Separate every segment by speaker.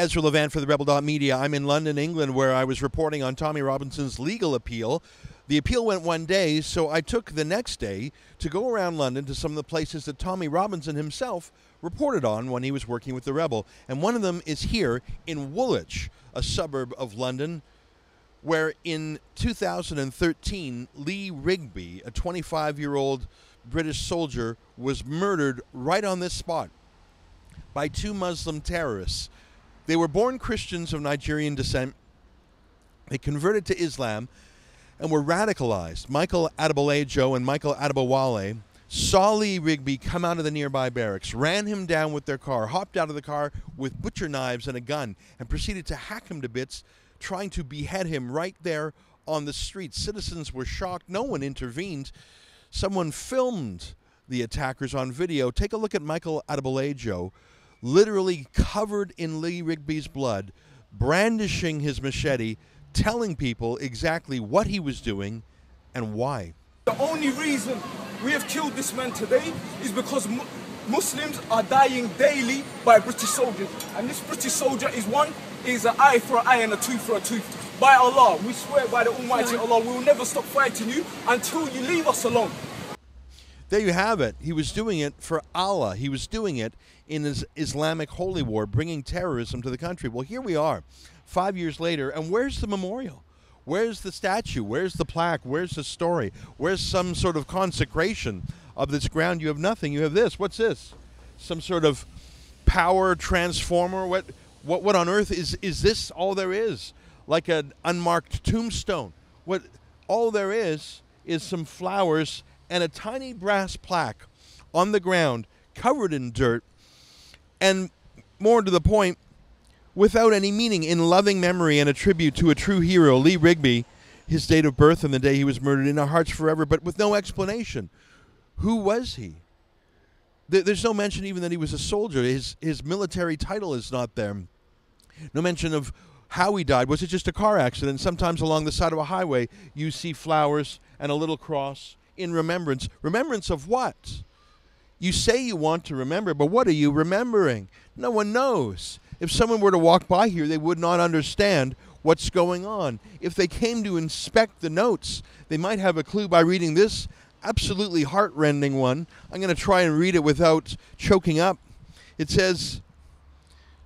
Speaker 1: Ezra Levant for the Rebel.media. I'm in London, England, where I was reporting on Tommy Robinson's legal appeal. The appeal went one day, so I took the next day to go around London to some of the places that Tommy Robinson himself reported on when he was working with the Rebel. And one of them is here in Woolwich, a suburb of London, where in 2013, Lee Rigby, a 25-year-old British soldier, was murdered right on this spot by two Muslim terrorists. They were born Christians of Nigerian descent. They converted to Islam and were radicalized. Michael Adebolejo and Michael Adebowale saw Lee Rigby come out of the nearby barracks, ran him down with their car, hopped out of the car with butcher knives and a gun, and proceeded to hack him to bits, trying to behead him right there on the street. Citizens were shocked. No one intervened. Someone filmed the attackers on video. Take a look at Michael Adebolejo, literally covered in Lee Rigby's blood, brandishing his machete, telling people exactly what he was doing and why.
Speaker 2: The only reason we have killed this man today is because Muslims are dying daily by British soldiers. And this British soldier is an eye for an eye and a tooth for a tooth. By Allah, we swear by the Almighty Allah, we will never stop fighting you until you leave us alone.
Speaker 1: There you have it. He was doing it for Allah. He was doing it in his Islamic holy war, bringing terrorism to the country. Well, here we are, 5 years later, and where's the memorial? Where's the statue? Where's the plaque? Where's the story? Where's some sort of consecration of this ground? You have nothing. You have this. What's this? Some sort of power transformer? What on earth is this? All there is, like an unmarked tombstone. What all there is some flowers and a tiny brass plaque on the ground, covered in dirt, and more to the point, without any meaning, in loving memory and a tribute to a true hero, Lee Rigby, his date of birth and the day he was murdered, in our hearts forever, but with no explanation. Who was he? There's no mention even that he was a soldier. His military title is not there. No mention of how he died. Was it just a car accident? Sometimes along the side of a highway, you see flowers and a little cross in remembrance. Remembrance of what? You say you want to remember, but what are you remembering? No one knows. If someone were to walk by here, they would not understand what's going on. If they came to inspect the notes, they might have a clue by reading this absolutely heart-rending one. I'm going to try and read it without choking up. It says,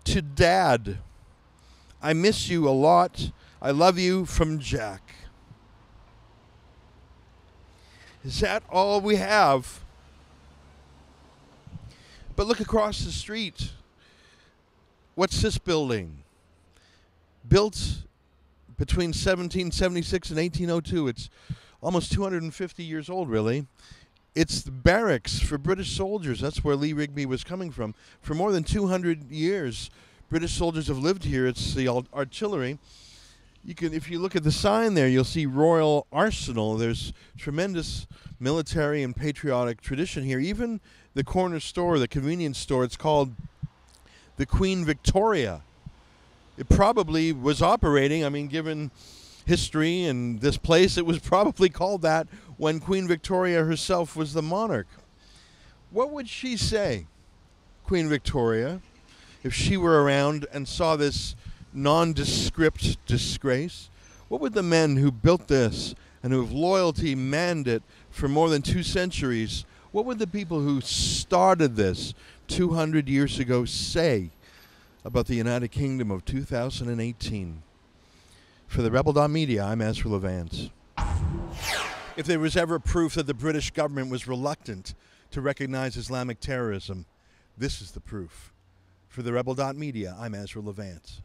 Speaker 1: "To Dad, I miss you a lot. I love you, from Jack." Is that all we have? But look across the street. What's this building? Built between 1776 and 1802. It's almost 250 years old, really. It's the barracks for British soldiers. That's where Lee Rigby was coming from. For more than 200 years, British soldiers have lived here. It's the artillery. If you look at the sign there, you'll see Royal Arsenal. There's tremendous military and patriotic tradition here. Even the corner store, the convenience store, it's called the Queen Victoria. It probably was operating, given history and this place, it was probably called that when Queen Victoria herself was the monarch. What would she say, Queen Victoria, if she were around and saw this nondescript disgrace? What would the men who built this and who have loyalty manned it for more than 2 centuries, what would the people who started this 200 years ago say about the United Kingdom of 2018? For the Rebel.media, I'm Ezra Levant. If there was ever proof that the British government was reluctant to recognize Islamic terrorism, this is the proof. For the Rebel.media, I'm Ezra Levant.